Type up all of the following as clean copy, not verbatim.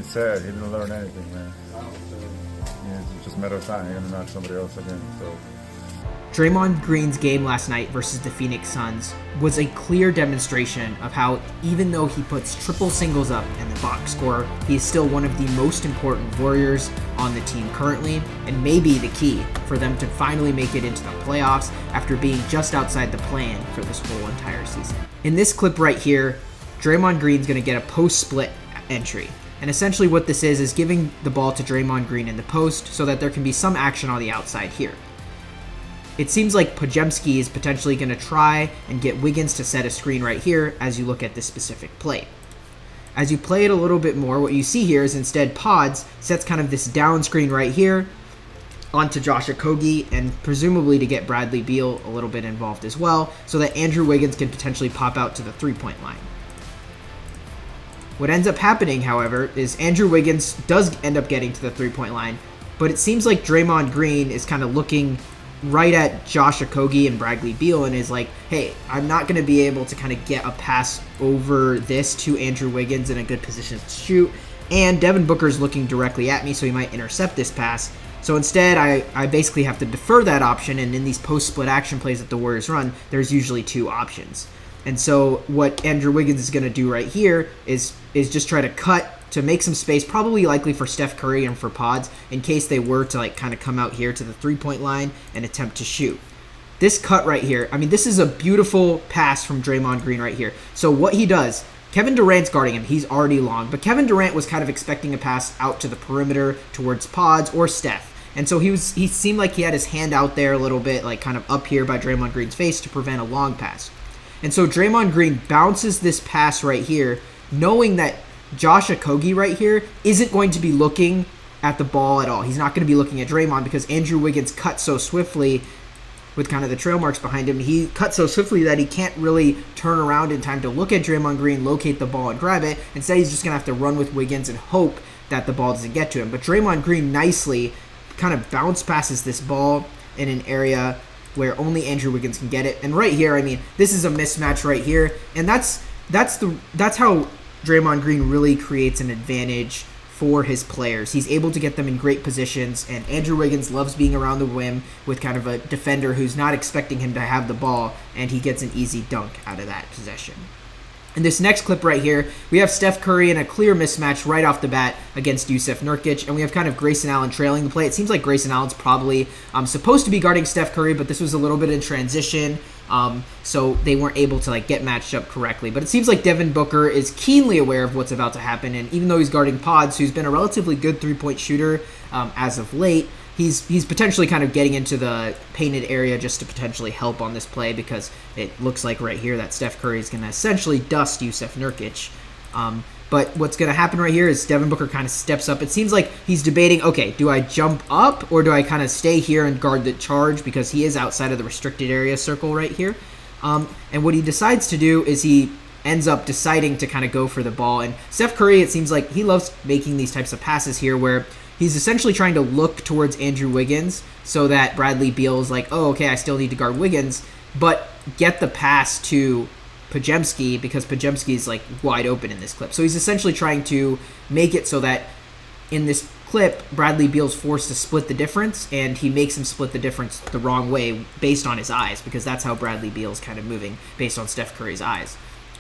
said, he didn't learn anything, man. It's just a matter of time. You're going to knock somebody else again. So. Draymond Green's game last night versus the Phoenix Suns was a clear demonstration of how, even though he puts triple singles up in the box score, he is still one of the most important warriors on the team currently, and may be the key for them to finally make it into the playoffs after being just outside the play-in for this whole entire season. In this clip right here, Draymond Green's going to get a post-split entry. And essentially what this is giving the ball to Draymond Green in the post so that there can be some action on the outside here. It seems like Podziemski is potentially going to try and get Wiggins to set a screen right here as you look at this specific play. As you play it a little bit more, what you see here is instead Pods sets kind of this down screen right here onto Josh Okogie, and presumably to get Bradley Beal a little bit involved as well, so that Andrew Wiggins can potentially pop out to the three-point line. What ends up happening, however, is Andrew Wiggins does end up getting to the three-point line, but it seems like Draymond Green is kind of looking right at Josh Okogie and Bradley Beal and is like, hey, I'm not going to be able to kind of get a pass over this to Andrew Wiggins in a good position to shoot, and Devin Booker's looking directly at me, so he might intercept this pass. So instead, I basically have to defer that option, and in these post-split action plays that the Warriors run, there's usually two options. And so what Andrew Wiggins is going to do right here is just try to cut to make some space, probably likely for Steph Curry and for Pods, in case they were to like kind of come out here to the three-point line and attempt to shoot. This cut right here, I mean, this is a beautiful pass from Draymond Green right here. So what he does, Kevin Durant's guarding him. He's already long, but Kevin Durant was kind of expecting a pass out to the perimeter towards Pods or Steph. And so he seemed like he had his hand out there a little bit, like kind of up here by Draymond Green's face to prevent a long pass. And so Draymond Green bounces this pass right here, knowing that Josh Okogie right here isn't going to be looking at the ball at all. He's not going to be looking at Draymond because Andrew Wiggins cut so swiftly with kind of the trail marks behind him. He cut so swiftly that he can't really turn around in time to look at Draymond Green, locate the ball, and grab it. Instead, he's just going to have to run with Wiggins and hope that the ball doesn't get to him. But Draymond Green nicely kind of bounce passes this ball in an area where only Andrew Wiggins can get it. And right here, I mean, this is a mismatch right here. And that's how Draymond Green really creates an advantage for his players. He's able to get them in great positions, and Andrew Wiggins loves being around the rim with kind of a defender who's not expecting him to have the ball, and he gets an easy dunk out of that possession. In this next clip right here, we have Steph Curry in a clear mismatch right off the bat against Jusuf Nurkic, and we have kind of Grayson Allen trailing the play. It seems like Grayson Allen's probably supposed to be guarding Steph Curry, but this was a little bit in transition, so they weren't able to like get matched up correctly. But it seems like Devin Booker is keenly aware of what's about to happen, and even though he's guarding Pods, who's been a relatively good three-point shooter as of late, he's potentially kind of getting into the painted area just to potentially help on this play, because it looks like right here that Steph Curry is going to essentially dust Jusuf Nurkic. But what's going to happen right here is Devin Booker kind of steps up. It seems like he's debating, okay, do I jump up or do I kind of stay here and guard the charge, because he is outside of the restricted area circle right here. And what he decides to do is he ends up deciding to kind of go for the ball. And Steph Curry, it seems like he loves making these types of passes here where he's essentially trying to look towards Andrew Wiggins so that Bradley Beal is like, oh, okay, I still need to guard Wiggins, but get the pass to Podziemski because Podziemski is like wide open in this clip. So he's essentially trying to make it so that in this clip, Bradley Beal's forced to split the difference, and he makes him split the difference the wrong way based on his eyes, because that's how Bradley Beal's kind of moving based on Steph Curry's eyes.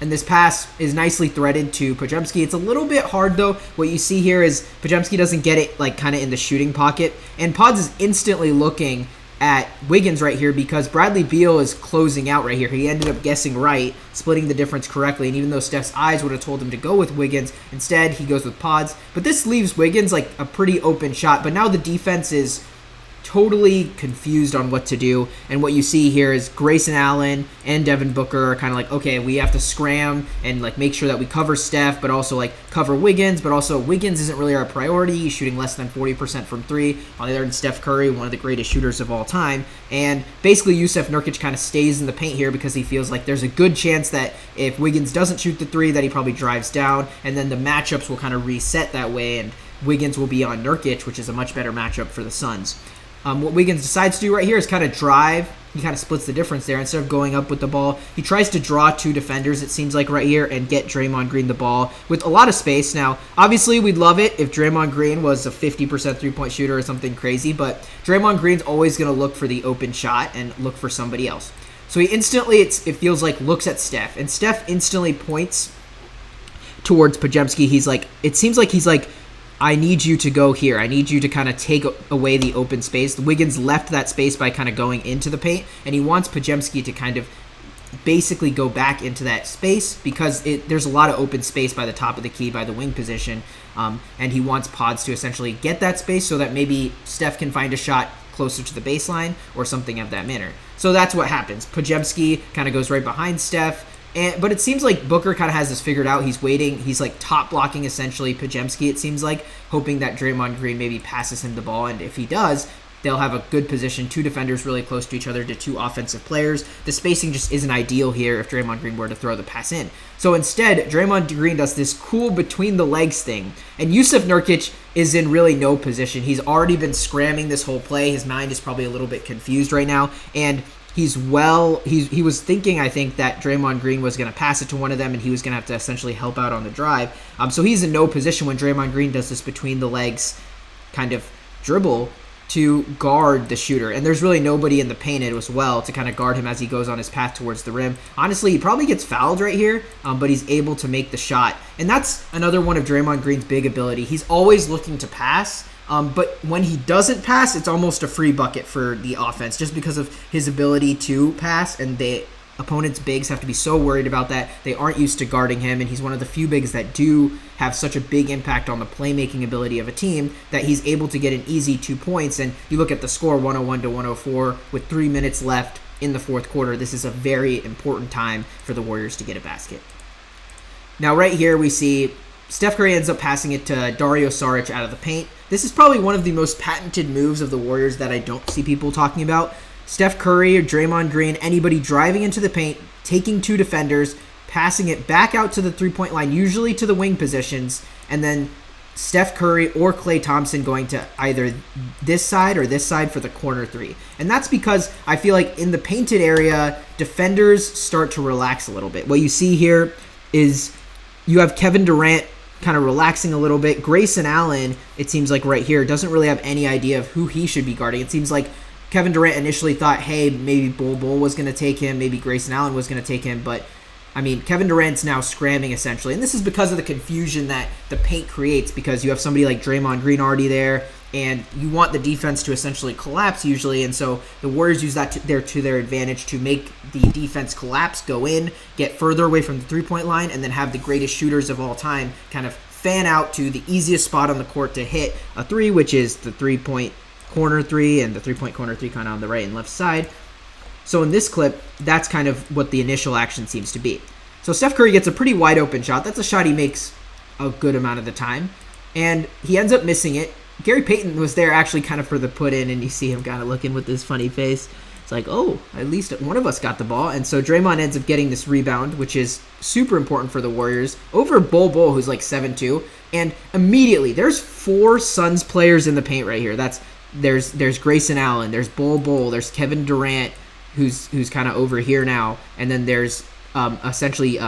And this pass is nicely threaded to Podziemski. It's a little bit hard, though. What you see here is Podziemski doesn't get it like kind of in the shooting pocket. And Pods is instantly looking at Wiggins right here because Bradley Beal is closing out right here. He ended up guessing right, splitting the difference correctly. And even though Steph's eyes would have told him to go with Wiggins, instead he goes with Pods. But this leaves Wiggins like a pretty open shot. But now the defense is totally confused on what to do, and what you see here is Grayson Allen and Devin Booker are kind of like, okay, we have to scram and like make sure that we cover Steph, but also like cover Wiggins, but also Wiggins isn't really our priority. He's shooting less than 40% from three. On the other hand, Steph Curry, one of the greatest shooters of all time, and basically Jusuf Nurkic kind of stays in the paint here because he feels like there's a good chance that if Wiggins doesn't shoot the three, that he probably drives down, and then the matchups will kind of reset that way, and Wiggins will be on Nurkic, which is a much better matchup for the Suns. What Wiggins decides to do right here is kind of drive he kind of splits the difference there. Instead of going up with the ball, he tries to draw 2 defenders, it seems like right here, and get Draymond Green the ball with a lot of space. Now, obviously, we'd love it if Draymond Green was a 50% three-point shooter or something crazy, but Draymond Green's always going to look for the open shot and look for somebody else. So he instantly, it feels like, looks at Steph, and Steph instantly points towards Podziemski. It seems like he's like, I need you to go here. I need you to kind of take away the open space. Wiggins left that space by kind of going into the paint, and he wants Podziemski to kind of basically go back into that space because there's a lot of open space by the top of the key by the wing position, and he wants Pods to essentially get that space so that maybe Steph can find a shot closer to the baseline or something of that manner. So that's what happens. Podziemski kind of goes right behind Steph. But it seems like Booker kind of has this figured out. He's waiting. He's like top blocking essentially Podziemski, it seems like, hoping that Draymond Green maybe passes him the ball. And if he does, they'll have a good position. 2 defenders really close to each other to 2 offensive players. The spacing just isn't ideal here if Draymond Green were to throw the pass in. So instead, Draymond Green does this cool between the legs thing. And Jusuf Nurkic is in really no position. He's already been scramming this whole play. His mind is probably a little bit confused right now. And he was thinking, I think, that Draymond Green was going to pass it to one of them and he was going to have to essentially help out on the drive. So he's in no position when Draymond Green does this between the legs kind of dribble to guard the shooter. And there's really nobody in the paint as well to kind of guard him as he goes on his path towards the rim. Honestly, he probably gets fouled right here, but he's able to make the shot. And that's another one of Draymond Green's big ability. He's always looking to pass. But when he doesn't pass, it's almost a free bucket for the offense just because of his ability to pass, and the opponent's bigs have to be so worried about that. They aren't used to guarding him, and he's one of the few bigs that do have such a big impact on the playmaking ability of a team that he's able to get an easy 2 points. And you look at the score, 101 to 104, with 3 minutes left in the fourth quarter. This is a very important time for the Warriors to get a basket. Now right here we see Steph Curry ends up passing it to Dario Saric out of the paint. This is probably one of the most patented moves of the Warriors that I don't see people talking about. Steph Curry or Draymond Green, anybody driving into the paint, taking 2 defenders, passing it back out to the three-point line, usually to the wing positions, and then Steph Curry or Klay Thompson going to either this side or this side for the corner 3. And that's because I feel like in the painted area, defenders start to relax a little bit. What you see here is you have Kevin Durant kind of relaxing a little bit. Grayson Allen, it seems like right here, doesn't really have any idea of who he should be guarding. It seems like Kevin Durant initially thought, hey, maybe Bol Bol was going to take him, maybe Grayson Allen was going to take him, but I mean, Kevin Durant's now scramming essentially, and this is because of the confusion that the paint creates because you have somebody like Draymond Green already there, and you want the defense to essentially collapse usually, and so the Warriors use that to their advantage to make the defense collapse, go in, get further away from the three-point line, and then have the greatest shooters of all time kind of fan out to the easiest spot on the court to hit a 3, which is the three-point corner 3, and the three-point corner 3 kind of on the right and left side. So in this clip, that's kind of what the initial action seems to be. So Steph Curry gets a pretty wide open shot. That's a shot he makes a good amount of the time, and he ends up missing it. Gary Payton was there actually kind of for the put in, and you see him kind of looking with this funny face. It's like, oh, at least one of us got the ball. And so Draymond ends up getting this rebound, which is super important for the Warriors, over Bol Bol, who's like 7'2". And immediately, there's 4 Suns players in the paint right here. There's Grayson Allen, there's Bol Bol, there's Kevin Durant, who's kind of over here now, and then there's essentially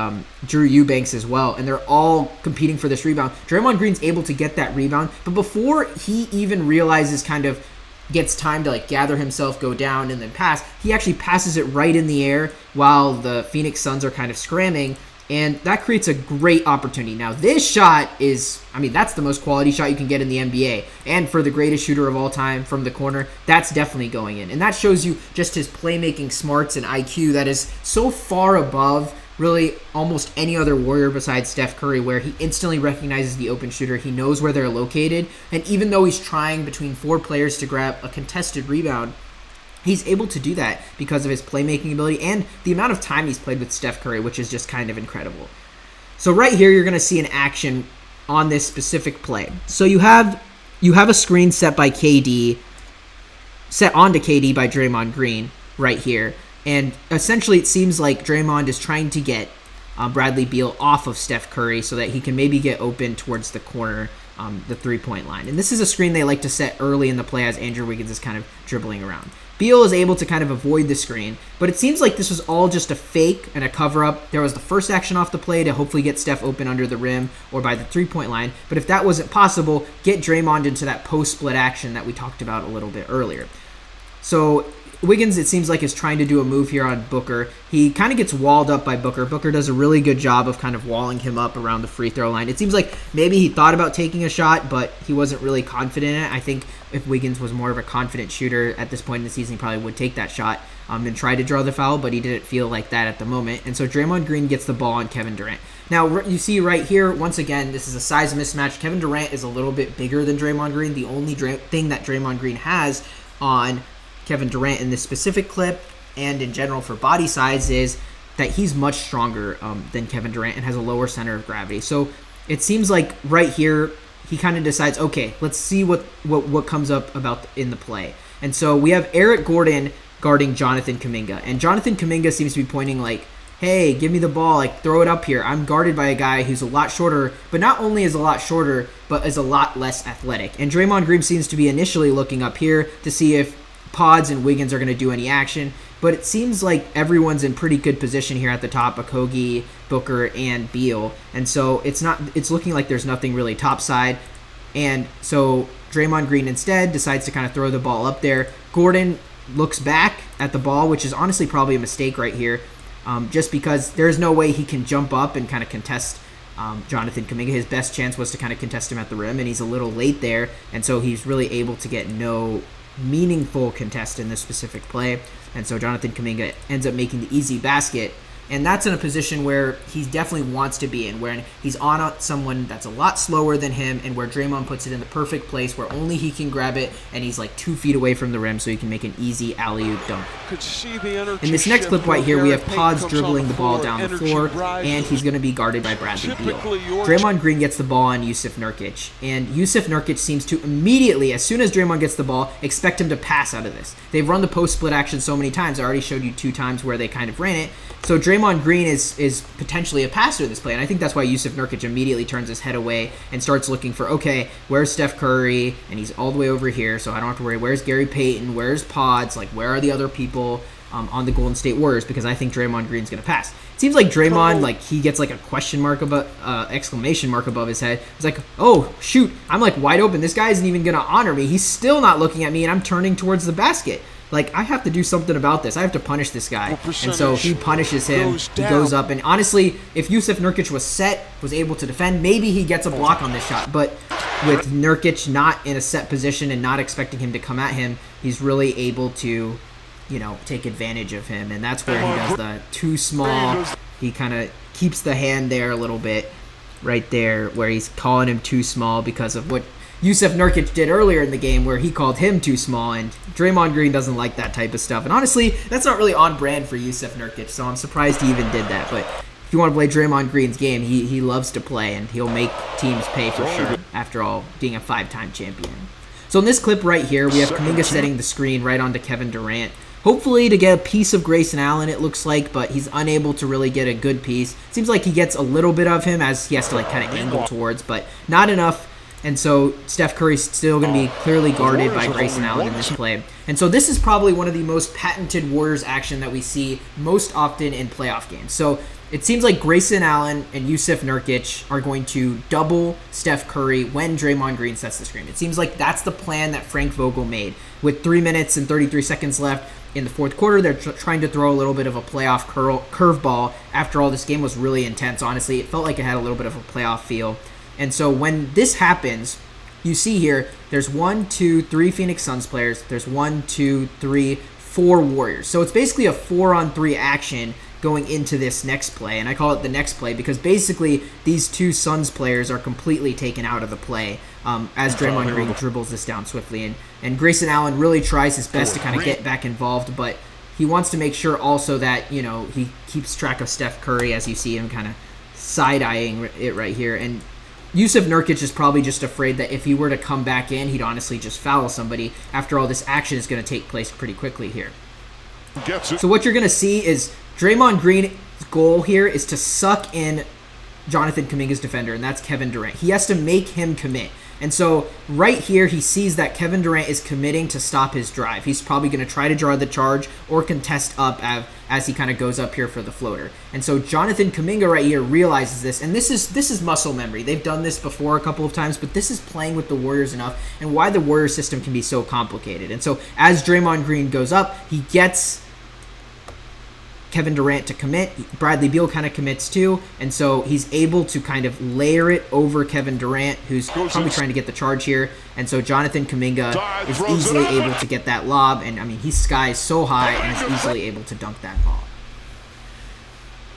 Drew Eubanks as well, and they're all competing for this rebound. Draymond Green's able to get that rebound, but before he even realizes kind of gets time to like gather himself, go down, and then pass, he actually passes it right in the air while the Phoenix Suns are kind of scramming, and that creates a great opportunity. Now, this shot is, I mean, that's the most quality shot you can get in the NBA, and for the greatest shooter of all time from the corner, that's definitely going in, and that shows you just his playmaking smarts and IQ that is so far above really almost any other Warrior besides Steph Curry, where he instantly recognizes the open shooter, he knows where they're located, and even though he's trying between 4 players to grab a contested rebound, he's able to do that because of his playmaking ability and the amount of time he's played with Steph Curry, which is just kind of incredible. So right here, you're going to see an action on this specific play. So you have a screen set by KD, set onto KD by Draymond Green right here. And essentially, it seems like Draymond is trying to get Bradley Beal off of Steph Curry so that he can maybe get open towards the corner, the three-point line. And this is a screen they like to set early in the play as Andrew Wiggins is kind of dribbling around. Beal is able to kind of avoid the screen, but it seems like this was all just a fake and a cover-up. There was the first action off the play to hopefully get Steph open under the rim or by the three-point line, but if that wasn't possible, get Draymond into that post-split action that we talked about a little bit earlier. So Wiggins, it seems like, is trying to do a move here on Booker. He kind of gets walled up by Booker. Booker does a really good job of kind of walling him up around the free throw line. It seems like maybe he thought about taking a shot, but he wasn't really confident in it. I think if Wiggins was more of a confident shooter at this point in the season, he probably would take that shot and try to draw the foul, but he didn't feel like that at the moment. And so Draymond Green gets the ball on Kevin Durant. Now, you see right here, once again, this is a size mismatch. Kevin Durant is a little bit bigger than Draymond Green. The only thing that Draymond Green has on Kevin Durant in this specific clip and in general for body size is that he's much stronger than Kevin Durant and has a lower center of gravity. So it seems like right here he kind of decides, okay, let's see what comes up about in the play. And so we have Eric Gordon guarding Jonathan Kuminga, and Jonathan Kuminga seems to be pointing like, hey, give me the ball, like throw it up here. I'm guarded by a guy who's a lot shorter, but not only is a lot shorter, but is a lot less athletic. And Draymond Green seems to be initially looking up here to see if Pods and Wiggins are going to do any action, but it seems like everyone's in pretty good position here at the top, Okogie, Booker, and Beal, and so it's looking like there's nothing really topside, and so Draymond Green instead decides to kind of throw the ball up there. Gordon looks back at the ball, which is honestly probably a mistake right here, just because there's no way he can jump up and kind of contest Jonathan Kuminga. His best chance was to kind of contest him at the rim, and he's a little late there, and so he's really able to get no meaningful contest in this specific play, and so Jonathan Kuminga ends up making the easy basket, and that's in a position where he definitely wants to be in, where he's on someone that's a lot slower than him, and where Draymond puts it in the perfect place where only he can grab it, and he's like 2 feet away from the rim, so he can make an easy alley-oop dunk. In this next clip right here, we have Pods dribbling the ball down the floor, and he's going to be guarded by Bradley Beal. Draymond Green gets the ball on Jusuf Nurkic, and Jusuf Nurkic seems to immediately, as soon as Draymond gets the ball, expect him to pass out of this. They've run the post-split action so many times. I already showed you 2 times where they kind of ran it. So Draymond Green is potentially a passer in this play, and I think that's why Jusuf Nurkic immediately turns his head away and starts looking for, okay, where's Steph Curry? And he's all the way over here, so I don't have to worry. Where's Gary Payton? Where's Pods? Like, where are the other people on the Golden State Warriors? Because I think Draymond Green's going to pass. It seems like Draymond, like, he gets like a question mark above, exclamation mark above his head. He's like, oh, shoot, I'm like wide open. This guy isn't even going to honor me. He's still not looking at me, and I'm turning towards the basket. Like, I have to do something about this. I have to punish this guy. And so he punishes him. He goes up. And honestly, if Jusuf Nurkic was able to defend, maybe he gets a block on this shot. But with Nurkic not in a set position and not expecting him to come at him, he's really able to, take advantage of him. And that's where he does the too small. He kind of keeps the hand there a little bit right there where he's calling him too small because of what Jusuf Nurkic did earlier in the game where he called him too small, and Draymond Green doesn't like that type of stuff. And honestly, that's not really on brand for Jusuf Nurkic, so I'm surprised he even did that. But if you want to play Draymond Green's game, he loves to play, and he'll make teams pay for sure, after all, being a 5-time champion. So in this clip right here, we have Kuminga setting the screen right onto Kevin Durant, hopefully to get a piece of Grayson Allen, it looks like, but he's unable to really get a good piece. Seems like he gets a little bit of him as he has to kind of angle towards, but not enough. And so Steph Curry's still going to be clearly guarded by Grayson Allen in this play. And so this is probably one of the most patented Warriors action that we see most often in playoff games. So it seems like Grayson Allen and Jusuf Nurkic are going to double Steph Curry when Draymond Green sets the screen. It seems like that's the plan that Frank Vogel made. With 3 minutes and 33 seconds left in the fourth quarter, they're trying to throw a little bit of a playoff curveball. After all, this game was really intense, honestly. It felt like it had a little bit of a playoff feel. And so when this happens, you see here, there's 1, 2, 3 Phoenix Suns players. There's 1, 2, 3, 4 Warriors. So it's basically a 4-on-3 action going into this next play. And I call it the next play because basically these 2 Suns players are completely taken out of the play as Draymond Green dribbles this down swiftly. And Grayson Allen really tries his best to kind of get back involved, but he wants to make sure also that, he keeps track of Steph Curry as you see him kind of side-eyeing it right here. And Jusuf Nurkic is probably just afraid that if he were to come back in, he'd honestly just foul somebody. After all, this action is going to take place pretty quickly here. So what you're going to see is Draymond Green's goal here is to suck in Jonathan Kuminga's defender, and that's Kevin Durant. He has to make him commit. And so right here, he sees that Kevin Durant is committing to stop his drive. He's probably going to try to draw the charge or contest up as he kind of goes up here for the floater. And so Jonathan Kuminga right here realizes this, and this is muscle memory. They've done this before a couple of times, but this is playing with the Warriors enough and why the Warriors system can be so complicated. And so as Draymond Green goes up, he gets Kevin Durant to commit. Bradley Beal kind of commits too, and so he's able to kind of layer it over Kevin Durant, who's probably trying to get the charge here. And so Jonathan Kuminga is easily able to get that lob, and I mean, he skies so high and is easily able to dunk that ball.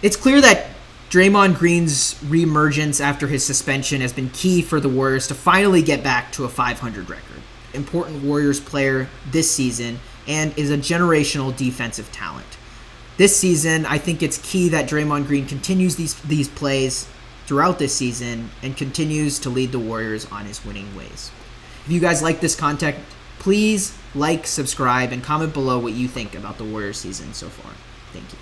It's clear that Draymond Green's reemergence after his suspension has been key for the Warriors to finally get back to a 500 record. Important Warriors player this season and is a generational defensive talent. This season, I think it's key that Draymond Green continues these plays throughout this season and continues to lead the Warriors on his winning ways. If you guys like this content, please like, subscribe, and comment below what you think about the Warriors season so far. Thank you.